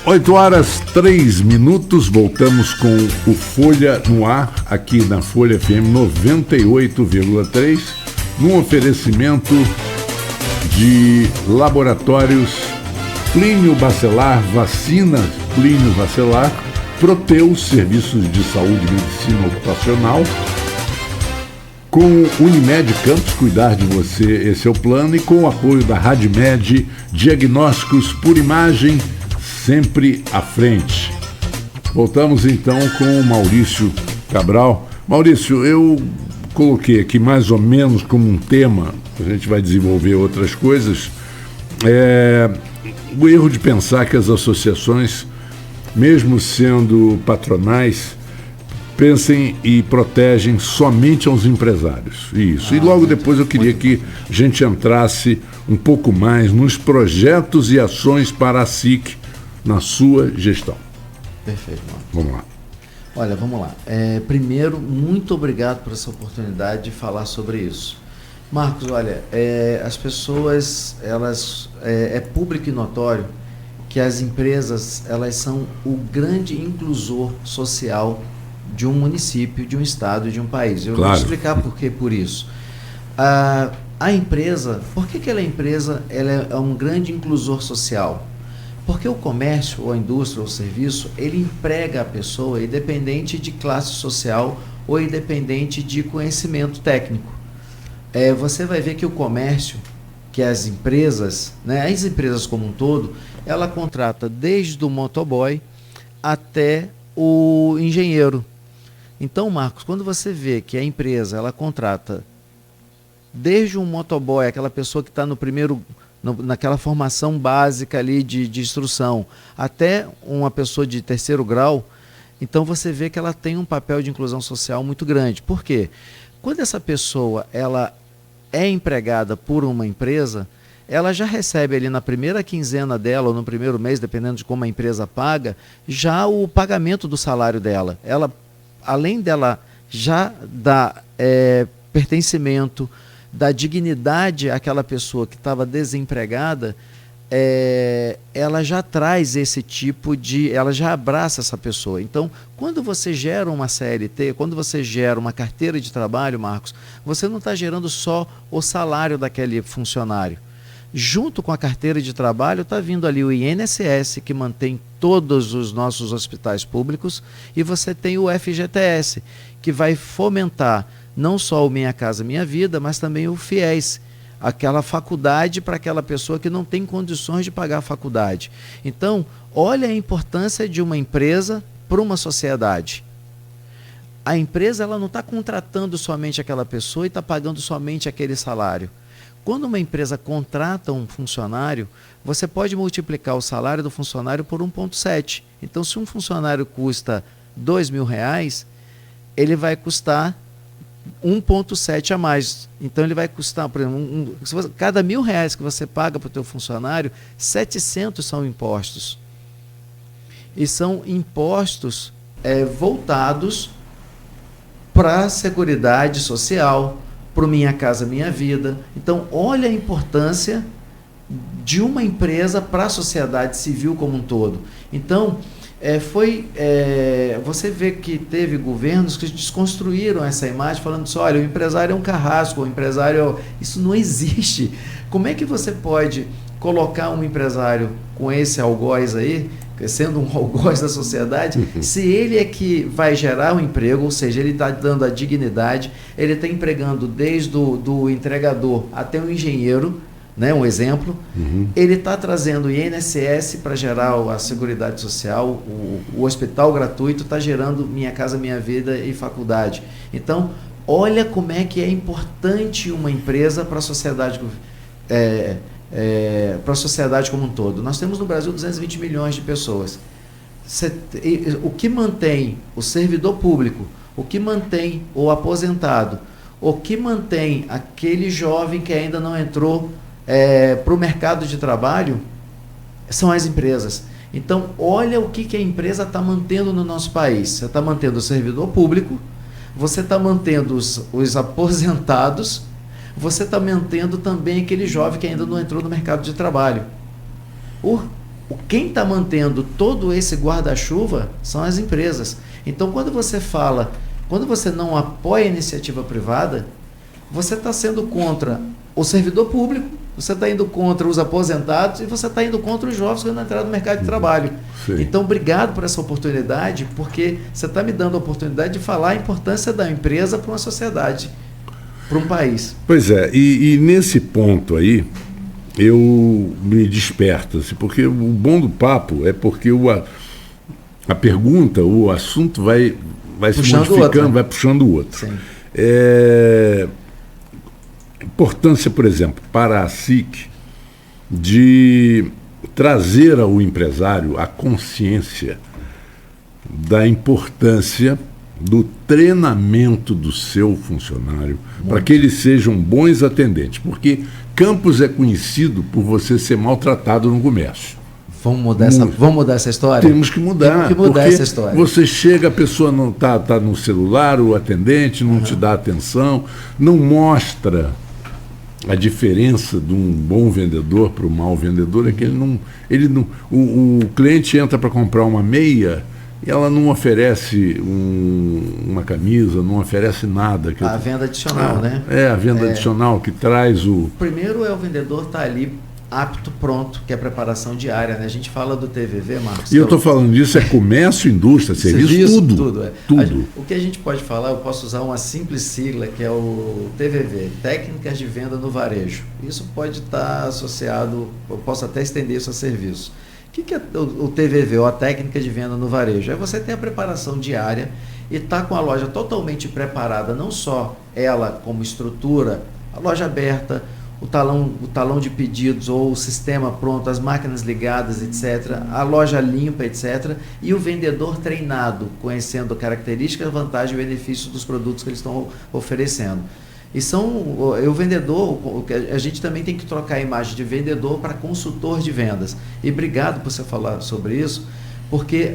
8h03, voltamos com o Folha no Ar, aqui na Folha FM 98,3, num oferecimento de laboratórios Plínio Bacelar, vacinas Plínio Bacelar, Proteus, serviços de saúde e medicina ocupacional, com Unimed Campos, cuidar de você, esse é o plano, e com o apoio da Radmed, diagnósticos por imagem, sempre à frente. Voltamos então com o Maurício Cabral. Maurício, eu coloquei aqui mais ou menos como um tema, a gente vai desenvolver outras coisas, o erro de pensar que as associações, mesmo sendo patronais, pensem e protegem somente aos empresários. Isso. E logo depois eu queria que a gente entrasse um pouco mais nos projetos e ações para a SIC na sua gestão. Perfeito, Marcos. Vamos lá. Olha, vamos lá. Primeiro, muito obrigado por essa oportunidade de falar sobre isso. Marcos, olha, as pessoas, é público e notório que as empresas, elas são o grande inclusor social de um município, de um estado e de um país. Eu vou explicar por que por isso. A empresa, por que ela é empresa? Ela é um grande inclusor social. Porque o comércio, ou a indústria, ou o serviço, ele emprega a pessoa independente de classe social ou independente de conhecimento técnico. Você vai ver que o comércio, que as empresas, né, as empresas como um todo, ela contrata desde o motoboy até o engenheiro. Então, Marcos, quando você vê que a empresa ela contrata desde um motoboy, aquela pessoa que está naquela formação básica ali de instrução, até uma pessoa de terceiro grau, então você vê que ela tem um papel de inclusão social muito grande. Por quê? Quando essa pessoa ela é empregada por uma empresa, ela já recebe ali na primeira quinzena dela, ou no primeiro mês, dependendo de como a empresa paga, já o pagamento do salário dela. Ela, além dela já dar pertencimento, da dignidade àquela pessoa que estava desempregada, ela já traz esse tipo ela já abraça essa pessoa. Então, quando você gera uma CLT, quando você gera uma carteira de trabalho, Marcos, você não está gerando só o salário daquele funcionário. Junto com a carteira de trabalho está vindo ali o INSS, que mantém todos os nossos hospitais públicos, e você tem o FGTS, que vai fomentar não só o Minha Casa Minha Vida, mas também o FIES, aquela faculdade para aquela pessoa que não tem condições de pagar a faculdade. Então, olha a importância de uma empresa para uma sociedade. A empresa ela não está contratando somente aquela pessoa e está pagando somente aquele salário. Quando uma empresa contrata um funcionário, você pode multiplicar o salário do funcionário por 1,7. Então, se um funcionário custa R$2.000, ele vai custar 1,7 a mais. Então, ele vai custar, por exemplo, cada R$1.000 que você paga para o teu funcionário, 700 são impostos. E são impostos voltados para a Seguridade Social, para o Minha Casa Minha Vida. Então, olha a importância de uma empresa para a sociedade civil como um todo. Então, você vê que teve governos que desconstruíram essa imagem, falando assim, olha, o empresário é um carrasco, o empresário... Isso não existe. Como é que você pode colocar um empresário com esse algoz aí, sendo um algoz da sociedade, se ele é que vai gerar o emprego, ou seja, ele está dando a dignidade, ele está empregando desde do entregador até o engenheiro, né, um exemplo, ele está trazendo o INSS para gerar a Seguridade Social, o hospital gratuito está gerando Minha Casa Minha Vida e faculdade. Então, olha como é que é importante uma empresa para a sociedade, para a sociedade como um todo. Nós temos no Brasil 220 milhões de pessoas. O que mantém o servidor público, o que mantém o aposentado, o que mantém aquele jovem que ainda não entrou para o mercado de trabalho são as empresas. Então, olha o que a empresa está mantendo no nosso país. Você está mantendo o servidor público, você está mantendo os aposentados, você está mantendo também aquele jovem que ainda não entrou no mercado de trabalho. Quem está mantendo todo esse guarda-chuva são as empresas. Então, quando você não apoia a iniciativa privada, você está sendo contra o servidor público, você está indo contra os aposentados e você está indo contra os jovens que vão entrar no mercado de trabalho. Sim. Então, obrigado por essa oportunidade, porque você está me dando a oportunidade de falar a importância da empresa para uma sociedade, para um país. Pois é, e nesse ponto aí, eu me desperto, assim, porque o bom do papo é porque a pergunta, o assunto vai se modificando, vai puxando o outro. Sim. Importância, por exemplo, para a SIC de trazer ao empresário a consciência da importância do treinamento do seu funcionário para que eles sejam bons atendentes, porque Campos é conhecido por você ser maltratado no comércio. Vamos mudar essa história? Temos que mudar. Temos que mudar essa história. Você chega, a pessoa não tá no celular, o atendente não te dá atenção, não mostra a diferença de um bom vendedor para o mau vendedor, é que o cliente entra para comprar uma meia e ela não oferece uma camisa, não oferece nada. A venda adicional, né? A venda adicional que traz o... Primeiro o vendedor está ali apto, pronto, que é a preparação diária, né? A gente fala do TVV, Marcos. E eu estou falando disso, é comércio, indústria, serviço, tudo. O que a gente pode falar, eu posso usar uma simples sigla, que é o TVV, Técnicas de Venda no Varejo. Isso pode estar associado, eu posso até estender isso a serviço. O que é o TVV, ou a Técnica de Venda no Varejo? É você ter a preparação diária e estar com a loja totalmente preparada, não só ela como estrutura, a loja aberta, o talão de pedidos ou o sistema pronto, as máquinas ligadas, etc., a loja limpa, etc., e o vendedor treinado, conhecendo características, vantagens e benefícios dos produtos que eles estão oferecendo. E o vendedor, a gente também tem que trocar a imagem de vendedor para consultor de vendas. E obrigado por você falar sobre isso, porque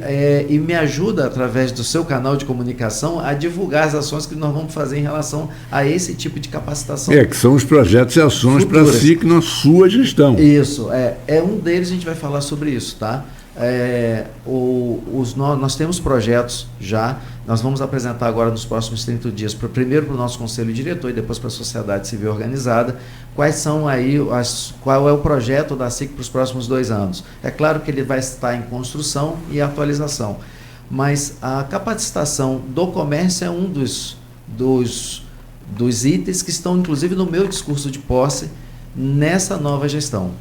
e me ajuda, através do seu canal de comunicação, a divulgar as ações que nós vamos fazer em relação a esse tipo de capacitação. Que são os projetos e ações para a SIC na sua gestão. Isso, um deles a gente vai falar sobre isso, tá? Nós temos projetos já, nós vamos apresentar agora nos próximos 30 dias, primeiro para o nosso conselho diretor e depois para a sociedade civil organizada, qual é o projeto da SIC para os próximos 2 anos. É claro que ele vai estar em construção e atualização, mas a capacitação do comércio é um dos itens que estão, inclusive, no meu discurso de posse nessa nova gestão.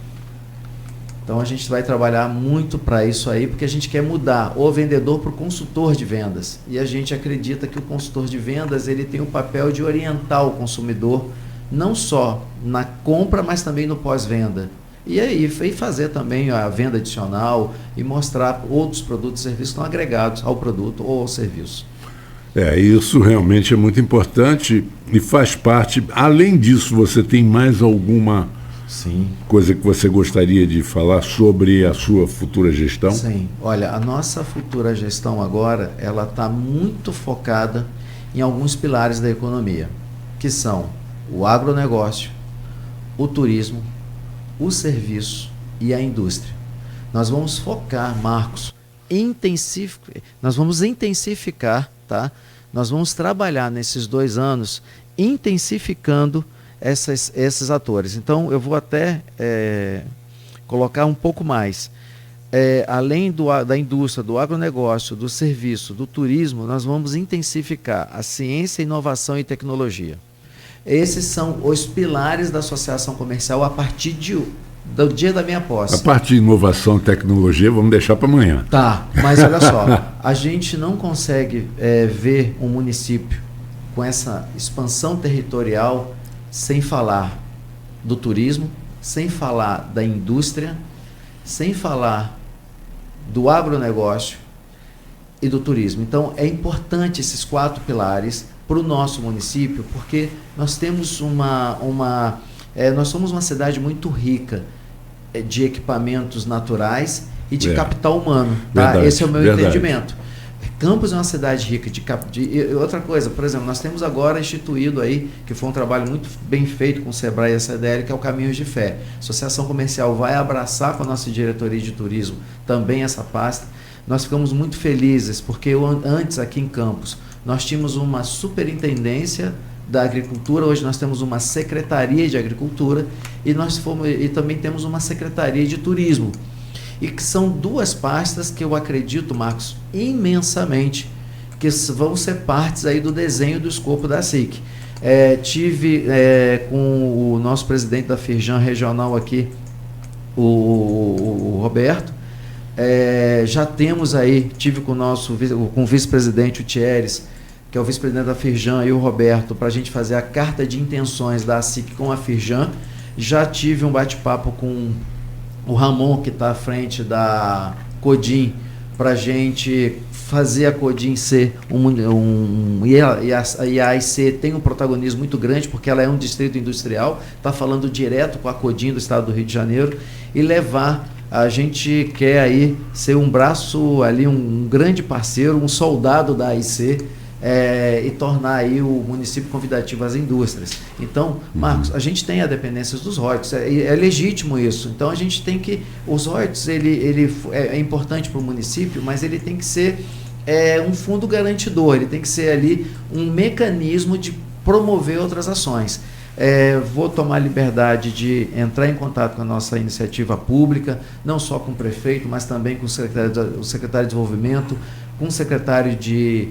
Então, a gente vai trabalhar muito para isso aí, porque a gente quer mudar o vendedor para o consultor de vendas. E a gente acredita que o consultor de vendas ele tem o papel de orientar o consumidor, não só na compra, mas também no pós-venda. E aí, fazer também a venda adicional e mostrar outros produtos e serviços que estão agregados ao produto ou ao serviço. Isso realmente é muito importante e faz parte. Além disso, você tem mais alguma... Sim. Coisa que você gostaria de falar sobre a sua futura gestão? Sim. Olha, a nossa futura gestão agora, ela está muito focada em alguns pilares da economia, que são o agronegócio, o turismo, o serviço e a indústria. Nós vamos focar, Marcos, nós vamos intensificar, tá? Nós vamos trabalhar nesses 2 anos intensificando esses atores. Então, eu vou até colocar um pouco mais. Além da indústria, do agronegócio, do serviço, do turismo, nós vamos intensificar a ciência, inovação e tecnologia. Esses são os pilares da associação comercial a partir do dia da minha posse. A parte de inovação e tecnologia, vamos deixar para amanhã. Tá, mas olha só, a gente não consegue ver um município com essa expansão territorial sem falar do turismo, sem falar da indústria, sem falar do agronegócio e do turismo. Então, é importante esses 4 pilares para o nosso município, porque nós temos nós somos uma cidade muito rica de equipamentos naturais e de capital humano. Tá? Esse é o meu entendimento. Campos é uma cidade rica e outra coisa, por exemplo, nós temos agora instituído aí, que foi um trabalho muito bem feito com o Sebrae e a CDL, que é o Caminhos de Fé. A Associação Comercial vai abraçar com a nossa diretoria de turismo também essa pasta. Nós ficamos muito felizes, porque antes aqui em Campos, nós tínhamos uma superintendência da agricultura, hoje nós temos uma secretaria de agricultura e também temos uma secretaria de turismo. E que são duas pastas que eu acredito, Marcos, imensamente, que vão ser partes aí do desenho do escopo da SIC. Tive com o nosso presidente da Firjan regional aqui, o Roberto, já temos aí, tive com o vice-presidente, o Thieres, que é o vice-presidente da Firjan, e o Roberto, para a gente fazer a carta de intenções da SIC com a Firjan. Já tive um bate-papo com o Ramon, que está à frente da Codim, para a gente fazer a Codim ser e a AIC tem um protagonismo muito grande, porque ela é um distrito industrial, está falando direto com a Codim do estado do Rio de Janeiro, e levar, a gente quer aí ser um braço ali, um grande parceiro, um soldado da AIC, e tornar aí o município convidativo às indústrias. Então, Marcos, a gente tem a dependência dos royalties, é legítimo isso. Então, a gente tem que... Os royalties, ele é importante para o município, mas ele tem que ser um fundo garantidor, ele tem que ser ali um mecanismo de promover outras ações. Vou tomar a liberdade de entrar em contato com a nossa iniciativa pública, não só com o prefeito, mas também com o secretário de Desenvolvimento, com o secretário de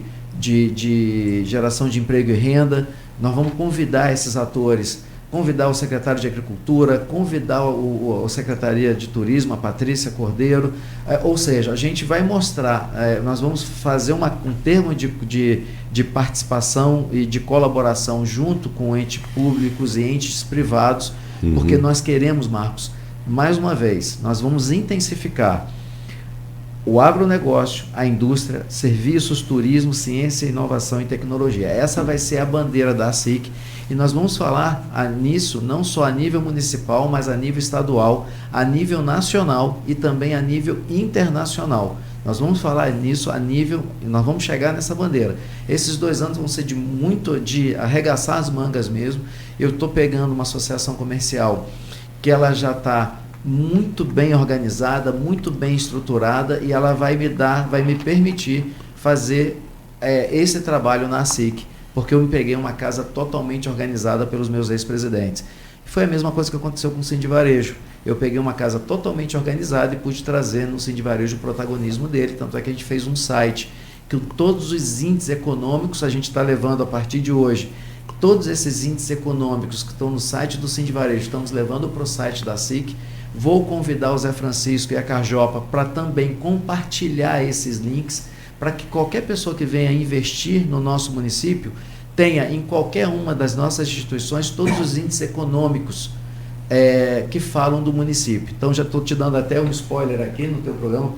geração de emprego e renda. Nós vamos convidar esses atores, convidar o secretário de Agricultura, convidar o Secretaria de Turismo, a Patrícia Cordeiro, ou seja, a gente vai mostrar, nós vamos fazer um termo de participação e de colaboração junto com entes públicos e entes privados, porque nós queremos, Marcos, mais uma vez, nós vamos intensificar o agronegócio, a indústria, serviços, turismo, ciência, inovação e tecnologia. Essa vai ser a bandeira da SIC, e nós vamos falar nisso não só a nível municipal, mas a nível estadual, a nível nacional e também a nível internacional. Nós vamos falar nisso nós vamos chegar nessa bandeira. Esses 2 anos vão ser de arregaçar as mangas mesmo. Eu estou pegando uma associação comercial que ela já está muito bem organizada, muito bem estruturada, e ela vai me permitir fazer esse trabalho na SIC, porque eu me peguei uma casa totalmente organizada pelos meus ex-presidentes. Foi a mesma coisa que aconteceu com o Sindivarejo. Eu peguei uma casa totalmente organizada e pude trazer no Sindivarejo o protagonismo dele, tanto é que a gente fez um site que todos os índices econômicos a gente está levando a partir de hoje. Todos esses índices econômicos que estão no site do Sindivarejo, estamos levando para o site da SIC. Vou convidar o Zé Francisco e a Carjopa para também compartilhar esses links, para que qualquer pessoa que venha investir no nosso município tenha em qualquer uma das nossas instituições todos os índices econômicos que falam do município. Então, já estou te dando até um spoiler aqui no teu programa,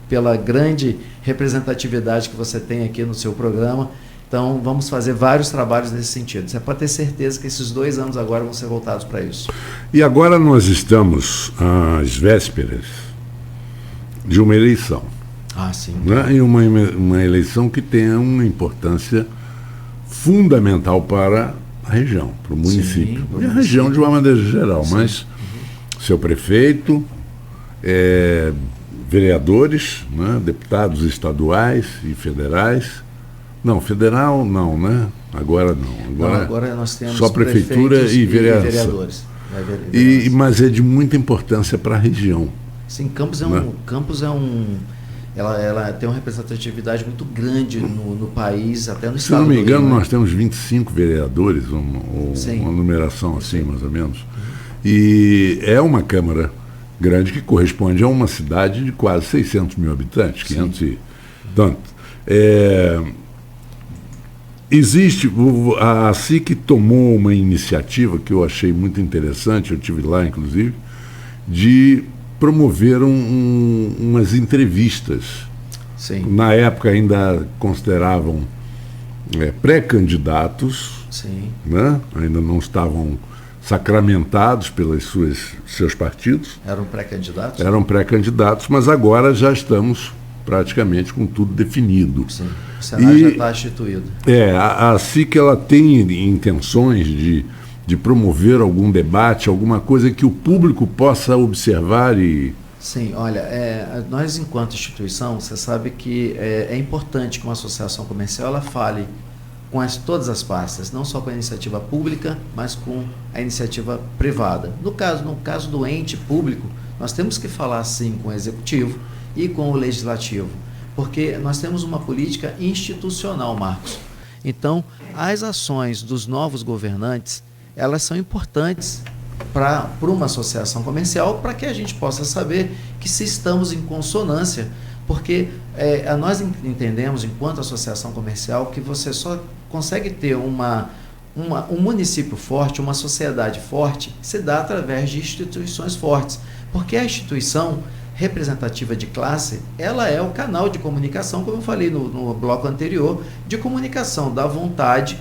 pela grande representatividade que você tem aqui no seu programa. Então, vamos fazer vários trabalhos nesse sentido. Você pode ter certeza que esses 2 anos agora vão ser voltados para isso. E agora nós estamos às vésperas de uma eleição. Sim. Né? E uma eleição que tem uma importância fundamental para a região, para o município. Sim, e a região de uma maneira geral. Sim. Mas seu prefeito, vereadores, né? Deputados estaduais e federais. Não, federal não, né? Agora não. Agora nós temos só prefeitura e vereadores. Mas é de muita importância para a região. Sim, Campos ela tem uma representatividade muito grande no país, até no estado. Se não me engano, nós temos 25 vereadores, uma numeração assim, mais ou menos. E é uma Câmara grande que corresponde a uma cidade de quase 600 mil habitantes, 500 e tanto. Existe, a SIC tomou uma iniciativa que eu achei muito interessante, eu estive lá inclusive, de promover umas entrevistas. Sim. Na época ainda consideravam pré-candidatos, né? Ainda não estavam sacramentados pelos seus partidos. Eram pré-candidatos? Eram pré-candidatos, mas agora já estamos praticamente com tudo definido. Sim, o cenário já está instituído. A SIC ela tem intenções de promover algum debate, alguma coisa que o público possa observar e... Sim, olha, nós enquanto instituição, você sabe que é importante que uma associação comercial ela fale com todas as partes, não só com a iniciativa pública, mas com a iniciativa privada. No caso do ente público, nós temos que falar sim com o executivo e com o legislativo, porque nós temos uma política institucional, Marcos. Então, as ações dos novos governantes, elas são importantes para uma associação comercial, para que a gente possa saber que se estamos em consonância, porque nós entendemos, enquanto associação comercial, que você só consegue ter um município forte, uma sociedade forte, se dá através de instituições fortes, porque a instituição representativa de classe, ela é o canal de comunicação, como eu falei no bloco anterior, de comunicação da vontade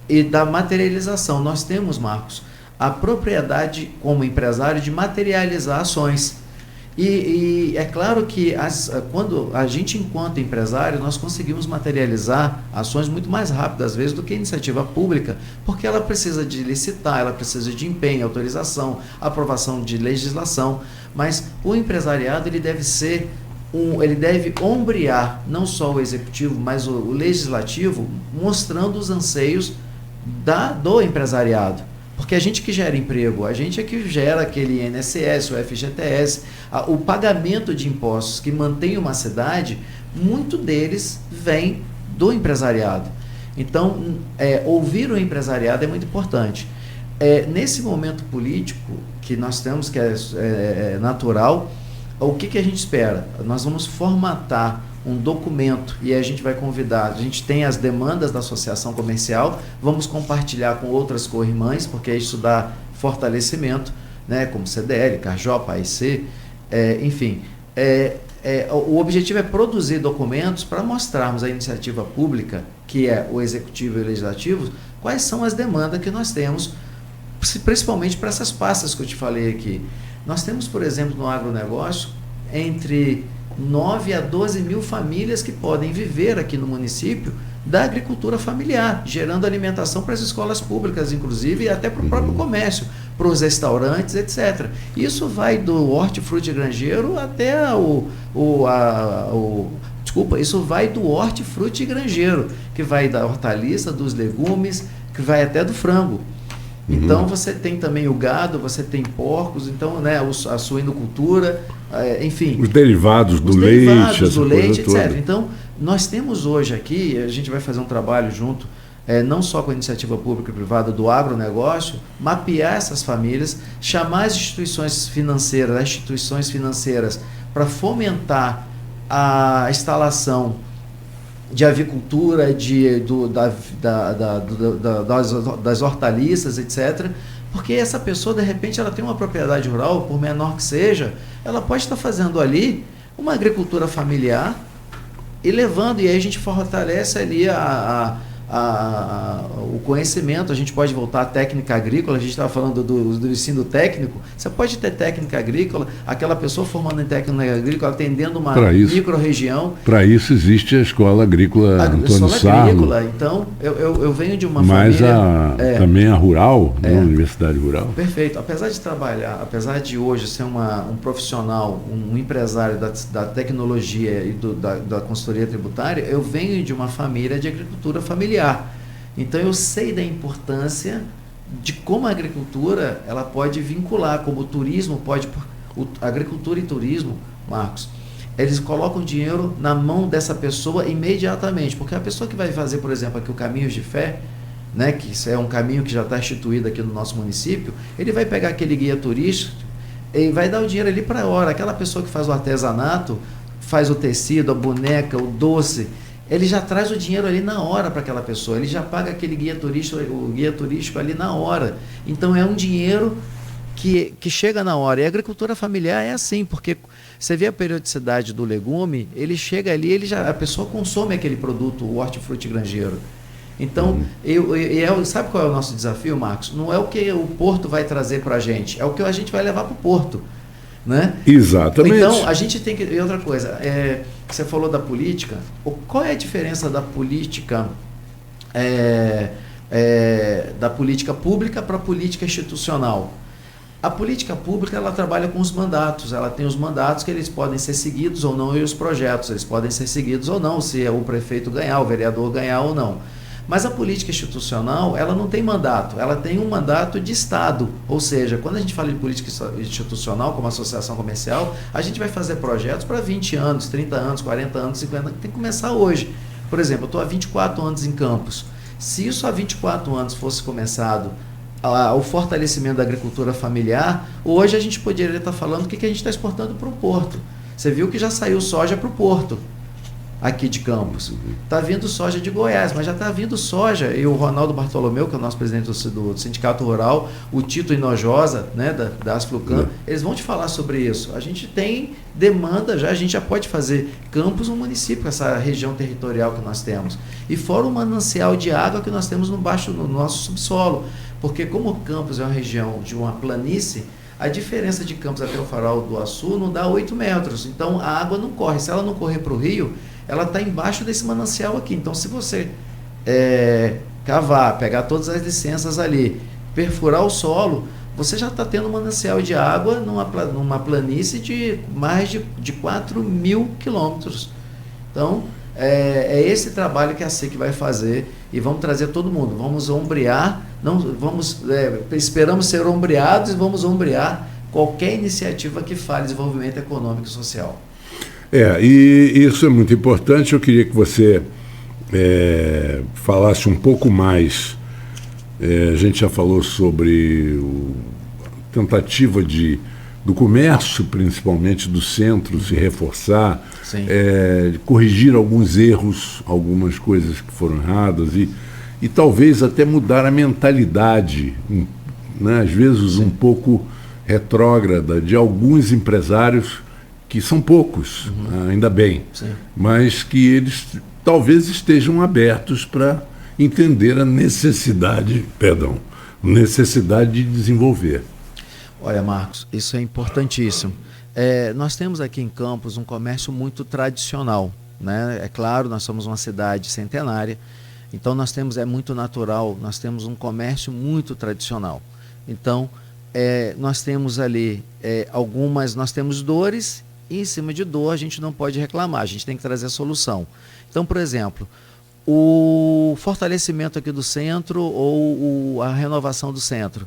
e da materialização. Nós temos, Marcos, a propriedade como empresário de materializar ações. E é claro que quando a gente, enquanto empresário, nós conseguimos materializar ações muito mais rápidas, às vezes, do que a iniciativa pública, porque ela precisa de licitar, ela precisa de empenho, autorização, aprovação de legislação. Mas o empresariado ele deve ombrear não só o executivo, mas o legislativo, mostrando os anseios do empresariado. Porque a gente que gera emprego, a gente é que gera aquele INSS, o FGTS, o pagamento de impostos que mantém uma cidade, muito deles vem do empresariado. Então, ouvir o empresariado é muito importante. Nesse momento político que nós temos, que é natural, o que a gente espera? Nós vamos formatar um documento e a gente vai convidar, a gente tem as demandas da associação comercial, vamos compartilhar com outras co-irmãs, porque isso dá fortalecimento, né, como CDL, Carjopa, AIC, enfim. O objetivo é produzir documentos para mostrarmos à iniciativa pública, que é o executivo e o legislativo, quais são as demandas que nós temos, principalmente para essas pastas que eu te falei aqui. Nós temos, por exemplo, no agronegócio, entre 9 a 12 mil famílias que podem viver aqui no município da agricultura familiar, gerando alimentação para as escolas públicas, inclusive, e até para o próprio comércio, para os restaurantes, etc. Isso vai do hortifruti granjeiro até isso vai do hortifruti granjeiro, que vai da hortaliça, dos legumes, que vai até do frango. Então, você tem também o gado, você tem porcos, então, né, a suinocultura, enfim. Os derivados do leite, etc. Toda. Então, nós temos hoje aqui, a gente vai fazer um trabalho junto, não só com a iniciativa pública e privada do agronegócio, mapear essas famílias, chamar as instituições financeiras para fomentar a instalação de avicultura, das hortaliças, etc. Porque essa pessoa, de repente, ela tem uma propriedade rural, por menor que seja, ela pode estar fazendo ali uma agricultura familiar e aí a gente fortalece ali o conhecimento. A gente pode voltar à técnica agrícola, a gente estava falando do ensino técnico. Você pode ter técnica agrícola, aquela pessoa formando em técnica agrícola, atendendo uma micro-região. Para isso existe a Escola Agrícola Antônio Sarlo. Então, eu venho de uma família... Mas também a rural, a Universidade Rural. Perfeito. Apesar de trabalhar, apesar de hoje ser um profissional, um empresário da tecnologia e da consultoria tributária, eu venho de uma família de agricultura familiar. Então eu sei da importância de como a agricultura ela pode vincular, como o turismo pode... Agricultura e turismo, Marcos, eles colocam dinheiro na mão dessa pessoa imediatamente, porque a pessoa que vai fazer, por exemplo, aqui o Caminhos de Fé, né, que isso é um caminho que já está instituído aqui no nosso município, ele vai pegar aquele guia turístico e vai dar o dinheiro ali para a hora. Aquela pessoa que faz o artesanato, faz o tecido, a boneca, o doce, ele já traz o dinheiro ali na hora para aquela pessoa, ele já paga aquele o guia turístico ali na hora. Então é um dinheiro que chega na hora. E a agricultura familiar é assim, porque você vê a periodicidade do legume, ele chega ali, a pessoa consome aquele produto, o hortifruti granjeiro. Então, sabe qual é o nosso desafio, Marcos? Não é o que o porto vai trazer para a gente, é o que a gente vai levar para o porto. Né? Exatamente. Então, a gente tem que... E outra coisa, Você falou da política. Qual é a diferença da política da política pública para a política institucional? A política pública, ela trabalha com os mandatos, ela tem os mandatos que eles podem ser seguidos ou não, e os projetos, eles podem ser seguidos ou não, se o prefeito ganhar, o vereador ganhar ou não. Mas a política institucional, ela não tem mandato, ela tem um mandato de Estado, ou seja, quando a gente fala de política institucional, como associação comercial, a gente vai fazer projetos para 20 anos, 30 anos, 40 anos, 50 anos, tem que começar hoje. Por exemplo, eu estou há 24 anos em Campos. Se isso há 24 anos fosse começado o fortalecimento da agricultura familiar, hoje a gente poderia estar falando o que a gente está exportando para o Porto. Você viu que já saiu soja para o Porto, aqui de Campos. Está vindo soja de Goiás, mas já está vindo soja. E o Ronaldo Bartolomeu, que é o nosso presidente do Sindicato Rural, o Tito Hinojosa, né, da Asflucan, eles vão te falar sobre isso. A gente tem demanda já, a gente já pode fazer Campos um município, essa região territorial que nós temos. E fora o manancial de água que nós temos no nosso subsolo. Porque como Campos é uma região de uma planície, a diferença de Campos até o Farol do Açu não dá 8 metros. Então a água não corre. Se ela não correr para o rio, ela está embaixo desse manancial aqui. Então se você cavar, pegar todas as licenças ali, perfurar o solo, você já está tendo um manancial de água numa planície de mais de 4.000 quilômetros. Então é esse trabalho que a SIC vai fazer e vamos trazer todo mundo. Vamos ombrear, esperamos ser ombreados e vamos ombrear qualquer iniciativa que fale desenvolvimento econômico e social. E isso é muito importante. Eu queria que você falasse um pouco mais. A gente já falou sobre a tentativa do comércio, principalmente do centro, se reforçar, corrigir alguns erros, algumas coisas que foram erradas e talvez até mudar a mentalidade, né, às vezes um pouco retrógrada, de alguns empresários, que são poucos, ainda bem, mas que eles talvez estejam abertos para entender a necessidade de desenvolver. Olha, Marcos, isso é importantíssimo. Nós temos aqui em Campos um comércio muito tradicional, né? É claro, nós somos uma cidade centenária, então nós temos, é muito natural, nós temos um comércio muito tradicional. Então, nós temos ali nós temos dores e em cima de dor a gente não pode reclamar, a gente tem que trazer a solução. Então, por exemplo, o fortalecimento aqui do centro ou a renovação do centro.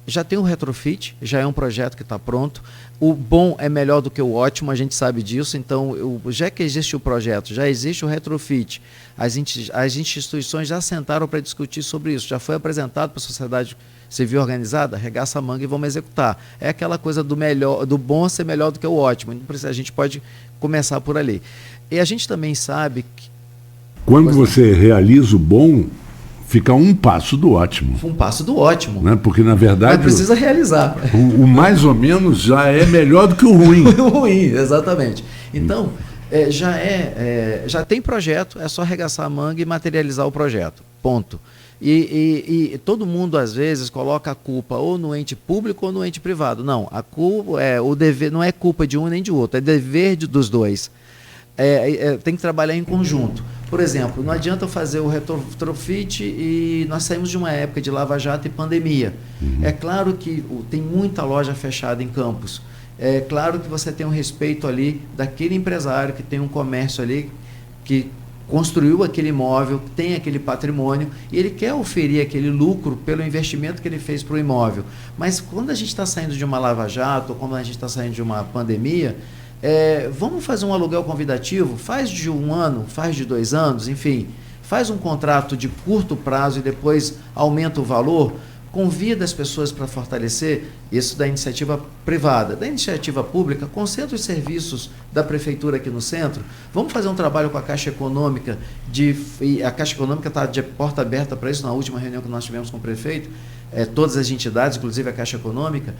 Já tem o retrofit, já é um projeto que está pronto. O bom é melhor do que o ótimo, a gente sabe disso. Então, já que existe o projeto, já existe o retrofit, as instituições já sentaram para discutir sobre isso. Já foi apresentado para a sociedade civil organizada, arregaça a manga e vamos executar. É aquela coisa do bom ser melhor do que o ótimo. A gente pode começar por ali. E a gente também sabe que... Quando você realiza o bom, fica um passo do ótimo. Um passo do ótimo. Né? Porque, na verdade... Mas precisa realizar. O mais ou menos já é melhor do que o ruim. O ruim, exatamente. Então, já tem projeto, é só arregaçar a manga e materializar o projeto. Ponto. E todo mundo, às vezes, coloca a culpa ou no ente público ou no ente privado. Não, a culpa, o dever não é culpa de um nem de outro, é dever dos dois. Tem que trabalhar em conjunto. Por exemplo, não adianta eu fazer o retrofit e nós saímos de uma época de Lava Jato e pandemia. É claro que tem muita loja fechada em Campos. É claro que você tem um respeito ali daquele empresário que tem um comércio ali, que construiu aquele imóvel, que tem aquele patrimônio, e ele quer oferir aquele lucro pelo investimento que ele fez para o imóvel. Mas quando a gente está saindo de uma Lava Jato, ou quando a gente está saindo de uma pandemia... vamos fazer um aluguel convidativo, faz de 1 ano, faz de 2 anos, enfim, faz um contrato de curto prazo e depois aumenta o valor, convida as pessoas para fortalecer isso da iniciativa privada. Da iniciativa pública, concentra os serviços da prefeitura aqui no centro, vamos fazer um trabalho com a Caixa Econômica, e a Caixa Econômica está de porta aberta para isso, na última reunião que nós tivemos com o prefeito, todas as entidades, inclusive a Caixa Econômica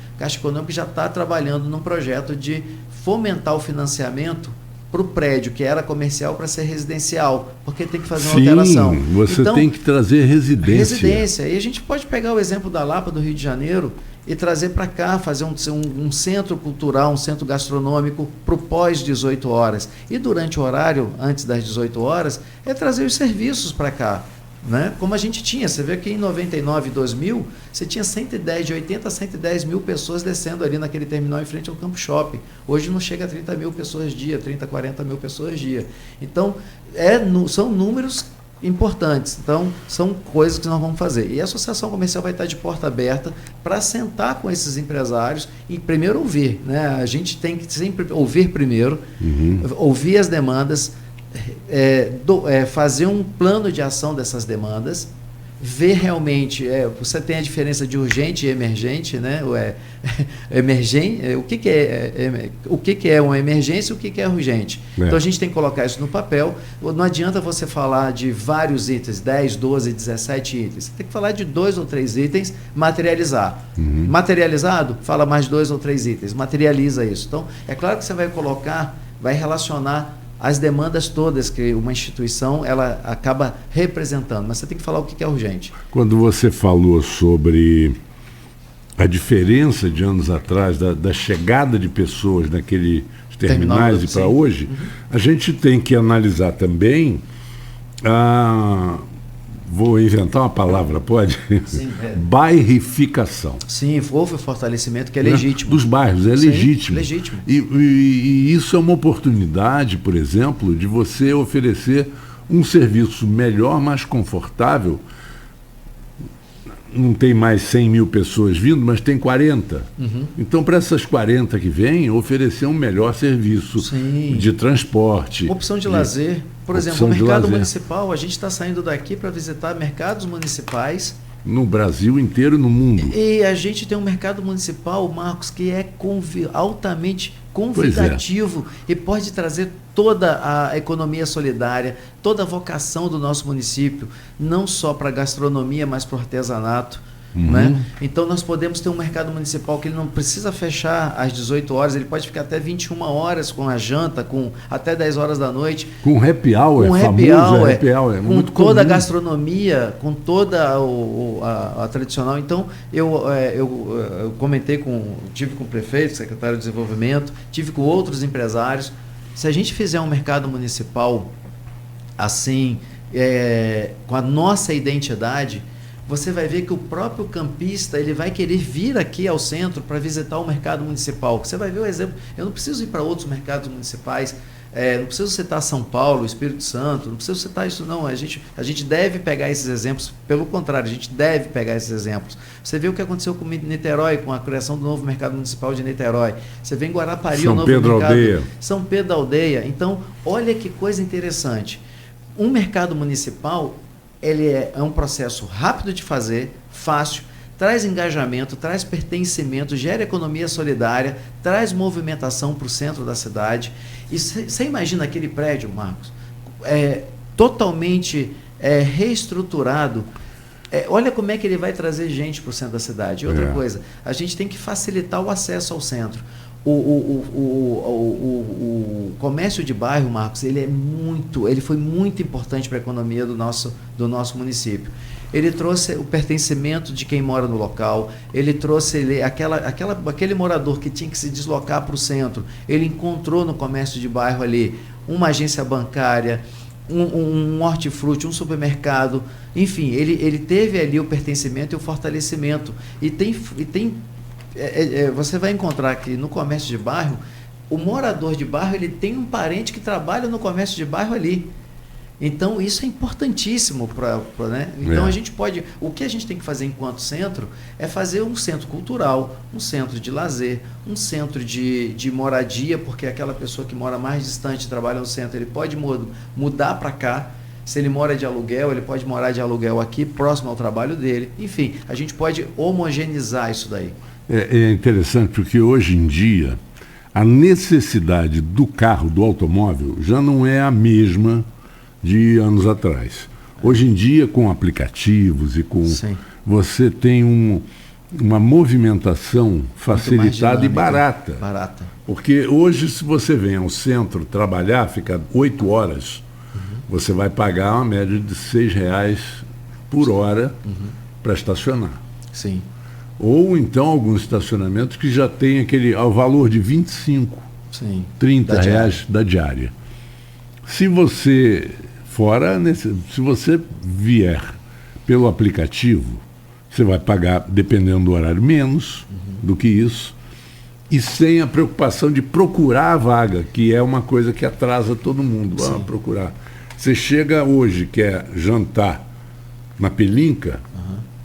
já está trabalhando num projeto de fomentar o financiamento para o prédio, que era comercial, para ser residencial, porque tem que fazer uma alteração. Você tem que trazer residência. E a gente pode pegar o exemplo da Lapa, do Rio de Janeiro, e trazer para cá, fazer um centro cultural, um centro gastronômico para o pós-18 horas. E durante o horário, antes das 18 horas, é trazer os serviços para cá. Né? Como a gente tinha, você vê que em 99 e 2000, você tinha 110, de 80 a 110 mil pessoas descendo ali naquele terminal em frente ao Campo Shopping. Hoje não chega a 30 mil pessoas dia, 30, 40 mil pessoas dia. Então, são números importantes. Então, são coisas que nós vamos fazer. E a Associação Comercial vai estar de porta aberta para sentar com esses empresários e primeiro ouvir. Né? A gente tem que sempre ouvir primeiro, ouvir as demandas, fazer um plano de ação dessas demandas, ver realmente, você tem a diferença de urgente e emergente, né? O que é uma emergência e o que é urgente. Então a gente tem que colocar isso no papel. Não adianta você falar de vários itens, 10, 12, 17 itens. Você tem que falar de 2 ou 3 itens, materializar. Materializado, fala mais 2 ou 3 itens, materializa isso. Então, é claro que você vai relacionar as demandas todas que uma instituição ela acaba representando, mas você tem que falar o que é urgente. Quando você falou sobre a diferença de anos atrás, da chegada de pessoas naqueles terminais e para hoje, a gente tem que analisar também vou inventar uma palavra, pode? Sim, bairrificação. Sim, houve o fortalecimento que é legítimo. Dos bairros, é legítimo. Legítimo. E isso é uma oportunidade, por exemplo, de você oferecer um serviço melhor, mais confortável. Não tem mais 100 mil pessoas vindo, mas tem 40. Então, para essas 40 que vêm, oferecer um melhor serviço de transporte. Opção de lazer. Por exemplo, o mercado municipal, a gente está saindo daqui para visitar mercados municipais. No Brasil inteiro, no mundo. E a gente tem um mercado municipal, Marcos, que é altamente convidativo e pode trazer toda a economia solidária, toda a vocação do nosso município, não só para a gastronomia, mas para o artesanato. Né? Então nós podemos ter um mercado municipal que ele não precisa fechar às 18 horas, ele pode ficar até 21 horas com a janta, com até 10 horas da noite. Com happy hour, com happy hour, com muito toda comum. A gastronomia, com toda a tradicional. Então eu comentei tive com o prefeito, secretário de desenvolvimento, tive com outros empresários. Se a gente fizer um mercado municipal assim, com a nossa identidade, você vai ver que o próprio campista ele vai querer vir aqui ao centro para visitar o mercado municipal. Você vai ver o exemplo. Eu não preciso ir para outros mercados municipais, não preciso citar São Paulo, Espírito Santo, não preciso citar isso não. A gente deve pegar esses exemplos, pelo contrário, a gente deve pegar esses exemplos. Você vê o que aconteceu com Niterói, com a criação do novo mercado municipal de Niterói. Você vê em Guarapari o novo mercado. Aldeia. São Pedro da Aldeia. Então, olha que coisa interessante. Um mercado municipal ele é um processo rápido de fazer, fácil, traz engajamento, traz pertencimento, gera economia solidária, traz movimentação para o centro da cidade. E você imagina aquele prédio, Marcos, totalmente reestruturado. Olha como é que ele vai trazer gente para o centro da cidade. E outra coisa, a gente tem que facilitar o acesso ao centro. O comércio de bairro, Marcos, ele foi muito importante para a economia do nosso município. Ele trouxe o pertencimento de quem mora no local, ele trouxe aquele morador que tinha que se deslocar para o centro, ele encontrou no comércio de bairro ali uma agência bancária, um hortifruti, um supermercado, enfim, ele teve ali o pertencimento e o fortalecimento. Você vai encontrar que no comércio de bairro, o morador de bairro ele tem um parente que trabalha no comércio de bairro ali. Então isso é importantíssimo né? Então o que a gente tem que fazer enquanto centro é fazer um centro cultural, um centro de lazer, um centro de moradia, porque aquela pessoa que mora mais distante, trabalha no centro, ele pode mudar para cá. Se ele mora de aluguel, ele pode morar de aluguel aqui, próximo ao trabalho dele. Enfim, a gente pode homogeneizar isso daí. É interessante porque hoje em dia a necessidade do carro, do automóvel, já não é a mesma de anos atrás. Hoje em dia, com aplicativos e com... Sim. Você tem uma movimentação facilitada e barata. Barata. Porque hoje, se você vem ao centro trabalhar, fica 8 horas, você vai pagar uma média de R$6 por hora para estacionar. Sim. Ou então alguns estacionamentos que já tem aquele ao valor de 25, Sim, R$ 30 da diária. Se você se você vier pelo aplicativo, você vai pagar, dependendo do horário, menos do que isso, e sem a preocupação de procurar a vaga, que é uma coisa que atrasa todo mundo. Vamos procurar. Você chega hoje, quer jantar na Pelinca,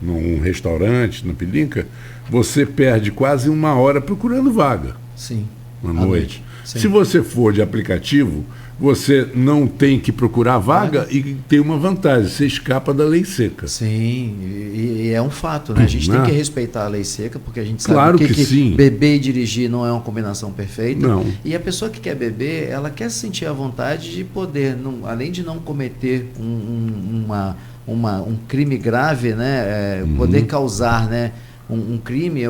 num restaurante na Pelinca, você perde quase 1 hora procurando vaga. Sim. À noite. Se você for de aplicativo, você não tem que procurar vaga e tem uma vantagem, você escapa da lei seca. Sim, e é um fato, né? A gente tem que respeitar a lei seca, porque a gente sabe claro que sim. Beber e dirigir não é uma combinação perfeita. Não. E a pessoa que quer beber, ela quer sentir a vontade de poder, além de não cometer um crime grave, né? Poder causar, né? um crime,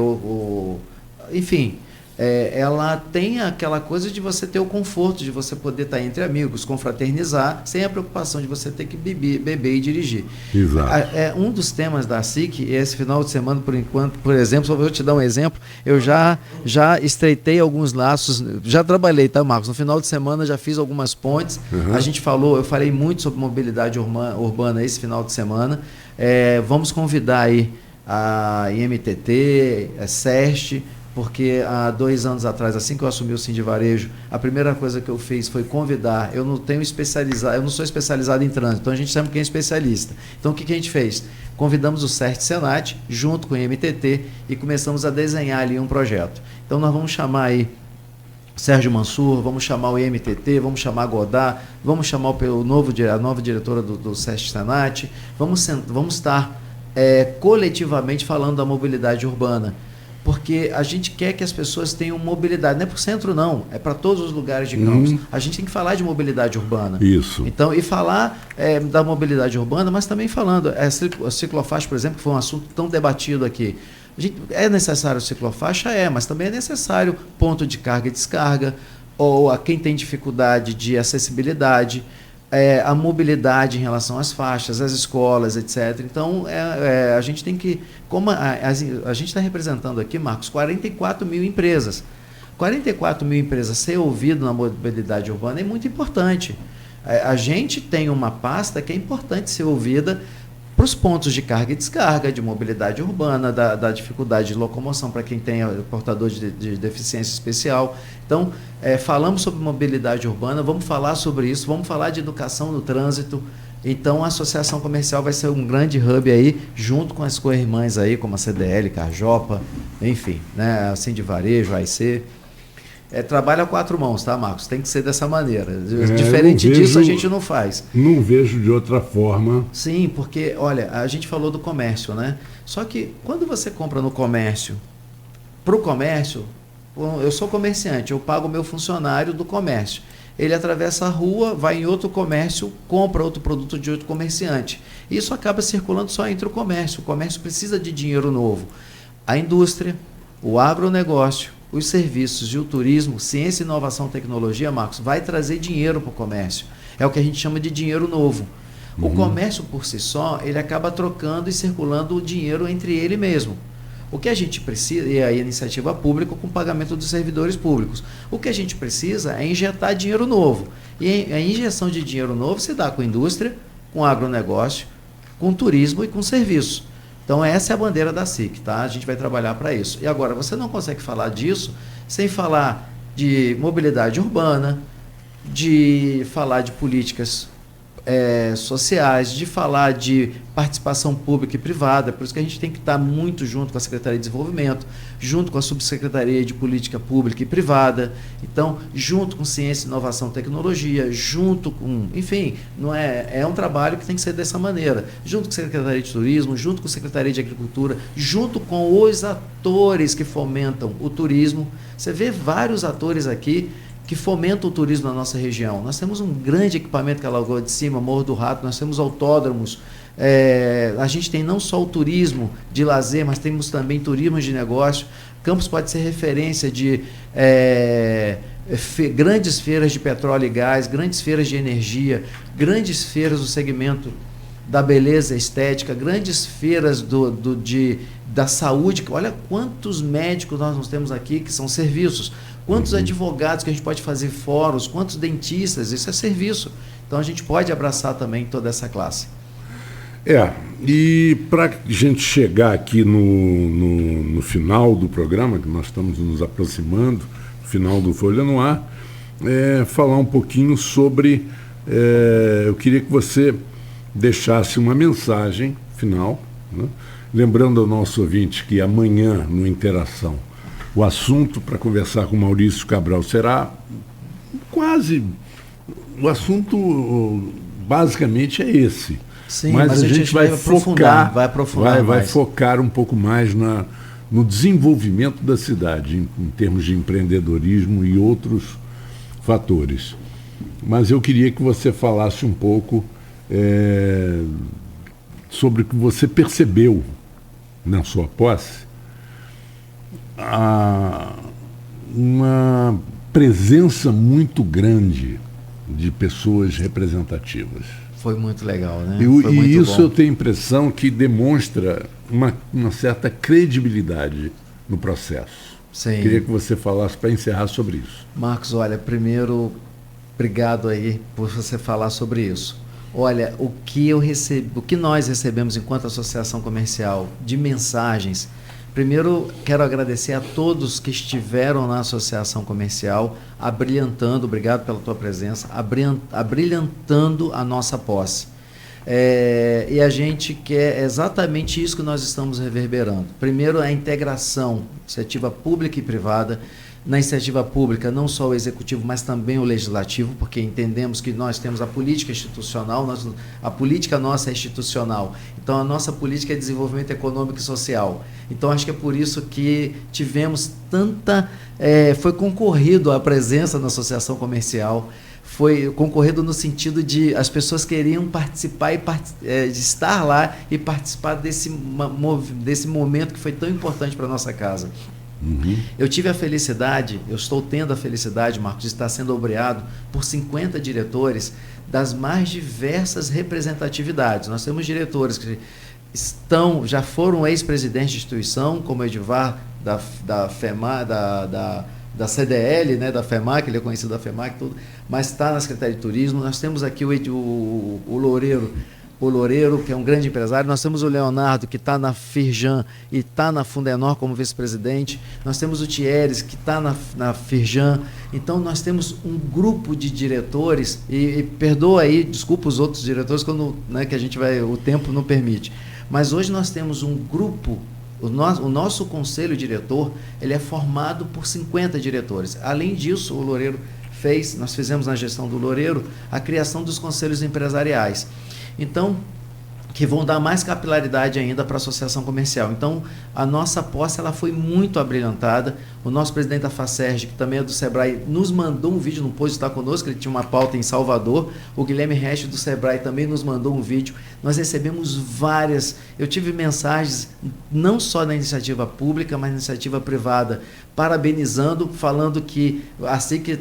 enfim... ela tem aquela coisa de você ter o conforto, de você poder estar entre amigos, confraternizar, sem a preocupação de você ter que beber e dirigir. Exato. Um dos temas da SIC, esse final de semana, por enquanto, por exemplo, só vou te dar um exemplo, eu já estreitei alguns laços, já trabalhei, tá, Marcos? No final de semana já fiz algumas pontes, eu falei muito sobre mobilidade urbana esse final de semana, vamos convidar aí a IMTT, a SEST, porque há 2 anos atrás, assim que eu assumi o Sindivarejo, a primeira coisa que eu fiz foi convidar. Eu não sou especializado em trânsito, então a gente sabe quem é especialista. Então o que a gente fez? Convidamos o CERT Senat, junto com o MTT, e começamos a desenhar ali um projeto. Então nós vamos chamar aí Sérgio Mansur, vamos chamar o IMTT, vamos chamar a Godard, vamos chamar a nova diretora do CERT Senat, vamos estar coletivamente falando da mobilidade urbana. Porque a gente quer que as pessoas tenham mobilidade, não é para o centro não, é para todos os lugares de Campos. A gente tem que falar de mobilidade urbana. Isso. Então, e falar da mobilidade urbana, mas também falando, a ciclofaixa, por exemplo, que foi um assunto tão debatido aqui. É necessário ciclofaixa? mas também é necessário ponto de carga e descarga, ou a quem tem dificuldade de acessibilidade, a mobilidade em relação às faixas, às escolas, etc. Então, a gente tem que... Como a gente está representando aqui, Marcos, 44 mil empresas. 44 mil empresas ser ouvido na mobilidade urbana é muito importante. A gente tem uma pasta que é importante ser ouvida para os pontos de carga e descarga, de mobilidade urbana, da dificuldade de locomoção para quem tem portador de deficiência especial. Então, falamos sobre mobilidade urbana, vamos falar sobre isso, vamos falar de educação no trânsito. Então, a associação comercial vai ser um grande hub aí, junto com as co-irmãs aí, como a CDL, Carjopa, enfim, né, a Sindivarejo, a AIC. Trabalho a 4 mãos, tá, Marcos? Tem que ser dessa maneira. Diferente disso, a gente não faz. Não vejo de outra forma. Sim, porque, olha, a gente falou do comércio, né? Só que quando você compra no comércio, para o comércio, eu sou comerciante, eu pago o meu funcionário do comércio. Ele atravessa a rua, vai em outro comércio, compra outro produto de outro comerciante. Isso acaba circulando só entre o comércio. O comércio precisa de dinheiro novo. A indústria, o agronegócio, os serviços e o turismo, ciência, inovação, tecnologia, Marcos, vai trazer dinheiro para o comércio. É o que a gente chama de dinheiro novo. O comércio, por si só, ele acaba trocando e circulando o dinheiro entre ele mesmo. O que a gente precisa, e a iniciativa pública com pagamento dos servidores públicos, o que a gente precisa é injetar dinheiro novo. E a injeção de dinheiro novo se dá com a indústria, com o agronegócio, com o turismo e com serviço. Então, essa é a bandeira da SIC, tá? A gente vai trabalhar para isso. E agora, você não consegue falar disso sem falar de mobilidade urbana, de falar de políticas sociais, de falar de participação pública e privada. Por isso que a gente tem que estar muito junto com a Secretaria de Desenvolvimento, junto com a Subsecretaria de Política Pública e Privada, então, junto com Ciência, Inovação e Tecnologia, junto com... Enfim, não é um trabalho que tem que ser dessa maneira. Junto com a Secretaria de Turismo, junto com a Secretaria de Agricultura, junto com os atores que fomentam o turismo. Você vê vários atores aqui que fomentam o turismo na nossa região. Nós temos um grande equipamento que é a Lagoa de Cima, Morro do Rato, nós temos autódromos, a gente tem não só o turismo de lazer, mas temos também turismo de negócio. Campos pode ser referência de grandes feiras de petróleo e gás, grandes feiras de energia, grandes feiras do segmento da beleza estética, grandes feiras da saúde. Olha quantos médicos nós temos aqui que são serviços, quantos advogados que a gente pode fazer fóruns, quantos dentistas, isso é serviço. Então a gente pode abraçar também toda essa classe. E para a gente chegar aqui no final do programa, que nós estamos nos aproximando, final do Folha no Ar, falar um pouquinho sobre, eu queria que você deixasse uma mensagem final, né? Lembrando ao nosso ouvinte que amanhã, no Interação, o assunto para conversar com Maurício Cabral será quase... O assunto basicamente é esse. Sim, mas a gente vai focar, vai focar um pouco mais no desenvolvimento da cidade, em termos de empreendedorismo e outros fatores. Mas eu queria que você falasse um pouco sobre o que você percebeu na sua posse, uma presença muito grande de pessoas representativas. Foi muito legal, né? E isso eu tenho a impressão que demonstra uma certa credibilidade no processo. Sim. Queria que você falasse para encerrar sobre isso. Marcos, olha, primeiro, obrigado aí por você falar sobre isso. Olha, o que nós recebemos enquanto associação comercial de mensagens. Primeiro, quero agradecer a todos que estiveram na associação comercial, abrilhantando, obrigado pela tua presença, abrilhantando a nossa posse. E a gente quer exatamente isso que nós estamos reverberando. Primeiro, a integração, iniciativa pública e privada. Na iniciativa pública, não só o executivo, mas também o legislativo, porque entendemos que nós temos a política institucional, a política nossa é institucional. Então, a nossa política é desenvolvimento econômico e social. Então, acho que é por isso que tivemos foi concorrido a presença na associação comercial, foi concorrido no sentido de as pessoas queriam participar de estar lá e participar desse momento que foi tão importante para a nossa casa. Eu tive a felicidade, eu estou tendo a felicidade, Marcos, de estar sendo ombreado por 50 diretores das mais diversas representatividades. Nós temos diretores que já foram ex-presidentes de instituição, como o Edivar da FEMA, da CDL, né, da FEMAC, ele é conhecido da FEMAC, tudo, mas está na Secretaria de Turismo. Nós temos aqui o Loureiro, que é um grande empresário. Nós temos o Leonardo, que está na Firjan e está na Fundenor como vice-presidente. Nós temos o Thieres, que está na Firjan. Então, nós temos um grupo de diretores, e perdoa aí, desculpa os outros diretores, que a gente o tempo não permite. Mas hoje nós temos um grupo, o nosso conselho diretor, ele é formado por 50 diretores. Além disso, o Loureiro nós fizemos na gestão do Loureiro a criação dos conselhos empresariais. Então, que vão dar mais capilaridade ainda para a associação comercial. Então, a nossa posse ela foi muito abrilhantada. O nosso presidente da FACERJ, que também é do Sebrae, nos mandou um vídeo, não pôde estar conosco, ele tinha uma pauta em Salvador. O Guilherme Resch, do Sebrae, também nos mandou um vídeo. Nós recebemos eu tive mensagens, não só na iniciativa pública, mas na iniciativa privada, parabenizando, falando que assim que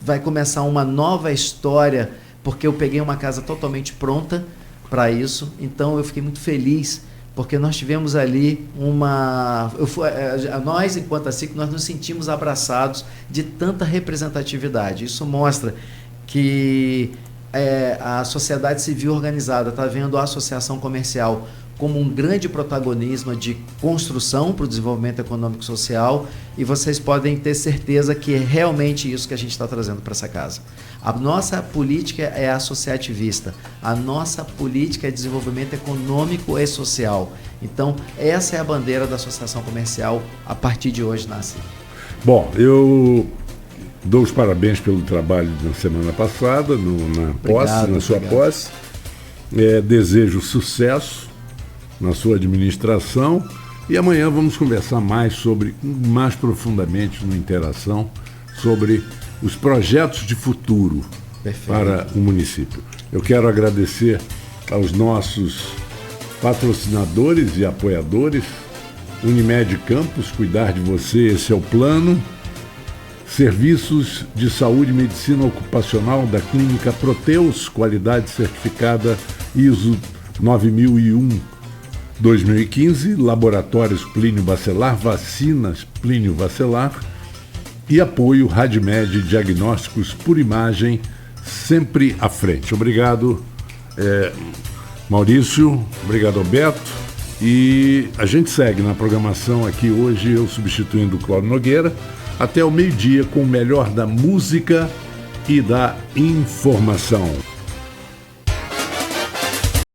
vai começar uma nova história, porque eu peguei uma casa totalmente pronta para isso. Então eu fiquei muito feliz, porque nós tivemos ali nós, enquanto SIC, nós nos sentimos abraçados de tanta representatividade. Isso mostra que a sociedade civil organizada está vendo a associação comercial como um grande protagonismo de construção para o desenvolvimento econômico e social, e vocês podem ter certeza que é realmente isso que a gente está trazendo para essa casa. A nossa política é associativista, a nossa política é desenvolvimento econômico e social. Então, essa é a bandeira da associação comercial a partir de hoje na SIC. Bom, eu dou os parabéns pelo trabalho da semana passada, na sua posse. Desejo sucesso na sua administração, e amanhã vamos conversar mais profundamente na Interação, sobre os projetos de futuro. Perfeito. Para o município. Eu quero agradecer aos nossos patrocinadores e apoiadores. Unimed Campos, cuidar de você, esse é o plano. Serviços de saúde e medicina ocupacional da Clínica Proteus, qualidade certificada ISO 9001-2015, Laboratórios Plínio Bacelar, Vacinas Plínio Bacelar e apoio Radmed Diagnósticos por Imagem, sempre à frente. Obrigado, Maurício, obrigado, Alberto. E a gente segue na programação aqui hoje, eu substituindo o Cláudio Nogueira, até o meio-dia com o melhor da música e da informação.